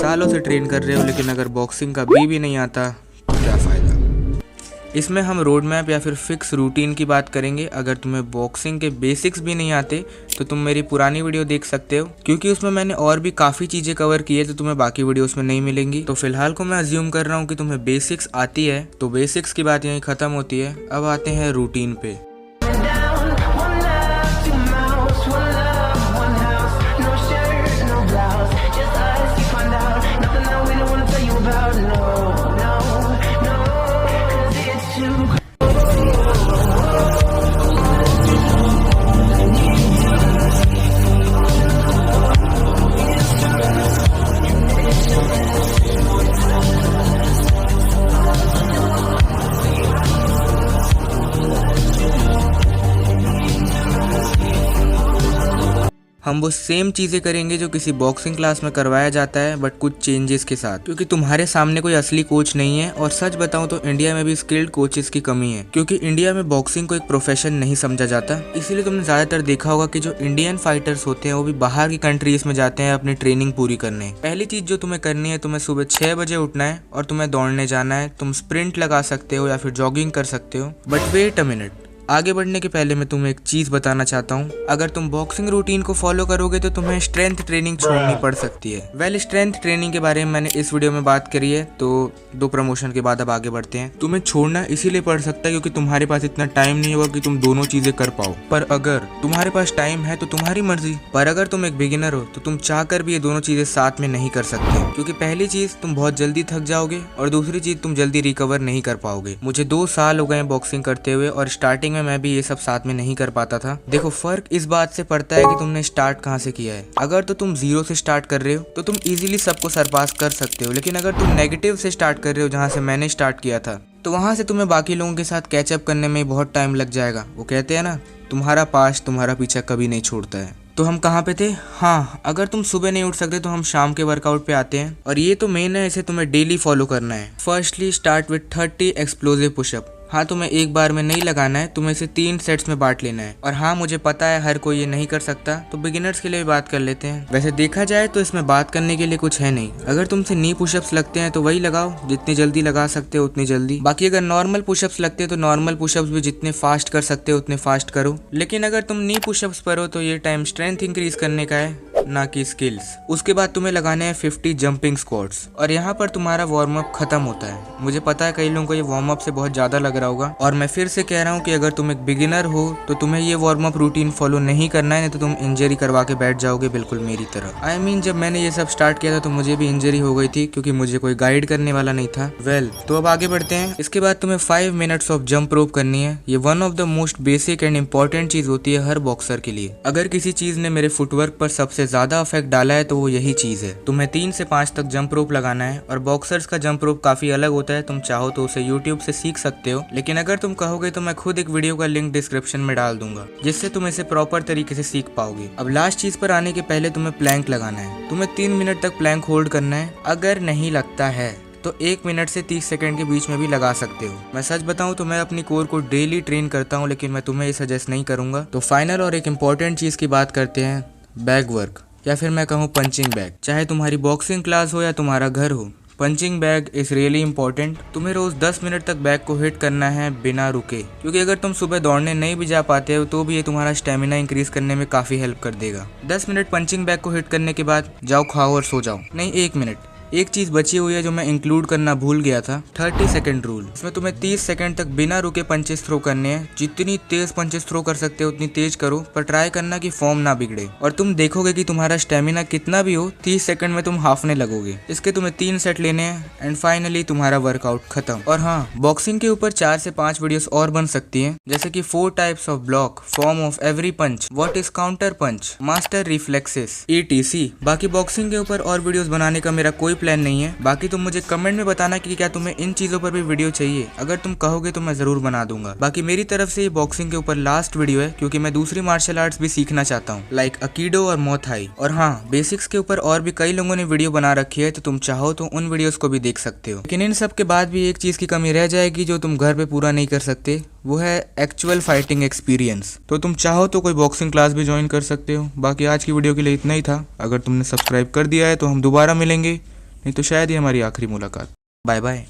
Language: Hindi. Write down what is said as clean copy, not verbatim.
सालों से ट्रेन कर रहे हो लेकिन अगर बॉक्सिंग का बी भी नहीं आता तो क्या फ़ायदा। इसमें हम रोड मैप या फिर फिक्स रूटीन की बात करेंगे। अगर तुम्हें बॉक्सिंग के बेसिक्स भी नहीं आते तो तुम मेरी पुरानी वीडियो देख सकते हो, क्योंकि उसमें मैंने और भी काफ़ी चीज़ें कवर की है तो तुम्हें बाकी वीडियोस में नहीं मिलेंगी। तो फिलहाल को मैं अज्यूम कर रहा हूँ कि तुम्हें बेसिक्स आती है, तो बेसिक्स की बात यहीं ख़त्म होती है। अब आते हैं रूटीन पे। हम वो सेम चीज़ें करेंगे जो किसी बॉक्सिंग क्लास में करवाया जाता है, बट कुछ चेंजेस के साथ, क्योंकि तुम्हारे सामने कोई असली कोच नहीं है। और सच बताऊं तो इंडिया में भी स्किल्ड कोचेस की कमी है, क्योंकि इंडिया में बॉक्सिंग को एक प्रोफेशन नहीं समझा जाता। इसीलिए तुमने ज़्यादातर देखा होगा कि जो इंडियन फाइटर्स होते हैं वो भी बाहर की कंट्रीज में जाते हैं अपनी ट्रेनिंग पूरी करने। पहली चीज़ जो तुम्हें करनी है, तुम्हें सुबह 6 बजे उठना है और तुम्हें दौड़ने जाना है। तुम स्प्रिंट लगा सकते हो या फिर जॉगिंग कर सकते हो, बट वेट अ मिनट, आगे बढ़ने के पहले मैं तुम्हें एक चीज बताना चाहता हूँ। अगर तुम बॉक्सिंग रूटीन को फॉलो करोगे तो तुम्हें स्ट्रेंथ ट्रेनिंग छोड़नी पड़ सकती है। वेल, स्ट्रेंथ ट्रेनिंग के बारे में मैंने इस वीडियो में बात करी है, तो 2 प्रमोशन के बाद अब आगे बढ़ते हैं। तुम्हें छोड़ना इसीलिए पड़ सकता है क्योंकि तुम्हारे पास इतना टाइम नहीं होगा कि तुम दोनों चीजें कर पाओ। पर अगर तुम्हारे पास टाइम है तो तुम्हारी मर्जी। पर अगर तुम एक बिगिनर हो तो तुम चाहकर भी ये दोनों चीजें साथ में नहीं कर सकते, क्योंकि पहली चीज तुम बहुत जल्दी थक जाओगे और दूसरी चीज तुम जल्दी रिकवर नहीं कर पाओगे। मुझे 2 साल हो गए बॉक्सिंग करते हुए और स्टार्टिंग में मैं भी ये सब साथ में नहीं कर पाता था। देखो, फर्क इस बात से पड़ता है कि तुमने स्टार्ट कहाँ से किया है। अगर तो तुम 0 से स्टार्ट कर रहे हो तो तुम इजीली सबको सरपास कर सकते हो, लेकिन अगर तुम नेगेटिव से स्टार्ट कर रहे हो जहाँ से मैंने स्टार्ट किया था, तो वहाँ से तुम्हें बाकी लोगों के साथ कैचअप करने में बहुत टाइम लग जाएगा। वो कहते हैं ना, तुम्हारा पास तुम्हारा पीछा कभी नहीं छोड़ता है। तो हम कहाँ पे थे? हाँ, अगर तुम सुबह नहीं उठ सकते तो हम शाम के वर्कआउट पे आते हैं, और ये तो मेन है, इसे तुम्हें डेली फॉलो करना है। Firstly start with 30 explosive pushup. हाँ, तुम्हें एक बार में नहीं लगाना है, तुम्हें इसे 3 सेट्स में बांट लेना है। और हाँ, मुझे पता है हर कोई ये नहीं कर सकता, तो बिगिनर्स के लिए बात कर लेते हैं। वैसे देखा जाए तो इसमें बात करने के लिए कुछ है नहीं। अगर तुमसे नी पुशअप्स लगते हैं तो वही लगाओ, जितनी जल्दी लगा सकते हो उतनी जल्दी। बाकी अगर नॉर्मल पुशअप्स लगते हैं तो नॉर्मल पुशअप्स भी जितने फास्ट कर सकते हो उतने फास्ट करो। लेकिन अगर तुम नी पुशअप्स पर हो तो ये टाइम स्ट्रेंथ इंक्रीज करने का है, ना कि स्किल्स। उसके बाद तुम्हें लगाने हैं 50 जंपिंग स्क्वाट्स, और यहाँ पर तुम्हारा वार्म अप खत्म होता है। मुझे पता है कई लोगों को ये वार्म अप से बहुत ज्यादा लग रहा होगा, और मैं फिर से कह रहा हूँ कि अगर तुम एक बिगिनर हो तो तुम्हें ये वार्म अप रूटीन फॉलो नहीं करना है, नहीं तो तुम इंजरी करवा के बैठ जाओगे, बिल्कुल मेरी तरह। आई मीन, जब मैंने ये सब स्टार्ट किया था तो मुझे भी इंजरी हो गई थी, क्योंकि मुझे कोई गाइड करने वाला नहीं था। वेल, तो अब आगे बढ़ते हैं। इसके बाद तुम्हें 5 मिनट्स ऑफ जंप रोप करनी है। ये one of the most basic and important चीज होती है हर बॉक्सर के लिए। अगर किसी चीज ने मेरे फुटवर्क पर सबसे ज्यादा इफेक्ट डाला है तो वो यही चीज है। तुम्हें 3 से 5 तक जंप रोप लगाना है, और बॉक्सर्स का जंप रोप काफी अलग होता है। तुम चाहो तो उसे यूट्यूब से सीख सकते हो, लेकिन अगर तुम कहोगे तो मैं खुद एक वीडियो का लिंक डिस्क्रिप्शन में डाल दूंगा, जिससे तुम इसे प्रॉपर तरीके से सीख पाओगे। अब लास्ट चीज पर आने के पहले तुम्हें प्लैंक लगाना है। तुम्हें 3 मिनट तक प्लैंक होल्ड करना है। अगर नहीं लगता है तो 1 मिनट से 30 सेकंड के बीच में भी लगा सकते हो। मैं सच बताऊं तो मैं अपनी कोर को डेली ट्रेन करता हूं, लेकिन मैं तुम्हें ये सजेस्ट नहीं करूंगा। तो फाइनल और एक इम्पॉर्टेंट चीज की बात करते हैं, बैग वर्क, या फिर मैं कहूँ पंचिंग बैग। चाहे तुम्हारी बॉक्सिंग क्लास हो या तुम्हारा घर हो, punching bag is really important. तुम्हें रोज 10 मिनट तक बैग को हिट करना है बिना रुके, क्योंकि अगर तुम सुबह दौड़ने नहीं भी जा पाते हो तो भी ये तुम्हारा स्टेमिना इंक्रीज करने में काफी हेल्प कर देगा। 10 मिनट पंचिंग बैग को हिट करने के बाद जाओ खाओ और सो जाओ। नहीं, 1 मिनट। एक चीज बची हुई है जो मैं इंक्लूड करना भूल गया था, 30 सेकंड रूल। इसमें तुम्हें 30 सेकंड तक बिना रुके पंचेस थ्रो करने हैं। जितनी तेज पंचेस थ्रो कर सकते हो उतनी तेज करो, पर ट्राई करना कि फॉर्म ना बिगड़े। और तुम देखोगे कि तुम्हारा स्टेमिना कितना भी हो, 30 सेकंड में तुम हाफने लगोगे। इसके तुम्हें 3 सेट लेने हैं, एंड फाइनली तुम्हारा वर्कआउट खत्म। और हाँ, बॉक्सिंग के ऊपर 4 से 5 वीडियोस और बन सकती हैं, जैसे कि 4 types of block, form of every punch, what is counter punch, master reflexes, ETC। बाकी बॉक्सिंग के ऊपर और वीडियोस बनाने का मेरा कोई प्लान नहीं है। बाकी तुम मुझे कमेंट में बताना कि क्या तुम्हें इन चीजों पर भी वीडियो चाहिए। अगर तुम कहोगे तो मैं जरूर बना दूंगा। बाकी मेरी तरफ से ये बॉक्सिंग के ऊपर लास्ट वीडियो है, क्योंकि मैं दूसरी मार्शल आर्ट्स भी सीखना चाहता हूँ, लाइक अकीडो और मोथाई। और हाँ, बेसिक्स के ऊपर और भी कई लोगों ने वीडियो बना रखी है, तो तुम चाहो तो उन वीडियोस को भी देख सकते हो। लेकिन इन सब के बाद भी एक चीज की कमी रह जाएगी जो तुम घर पे पूरा नहीं कर सकते, वो है एक्चुअल फाइटिंग एक्सपीरियंस। तो तुम चाहो तो कोई बॉक्सिंग क्लास भी ज्वाइन कर सकते हो। बाकी आज की वीडियो के लिए इतना ही था। अगर तुमने सब्सक्राइब कर दिया है तो हम दोबारा मिलेंगे नहीं तो शायद ही हमारी आखिरी मुलाकात। Bye bye.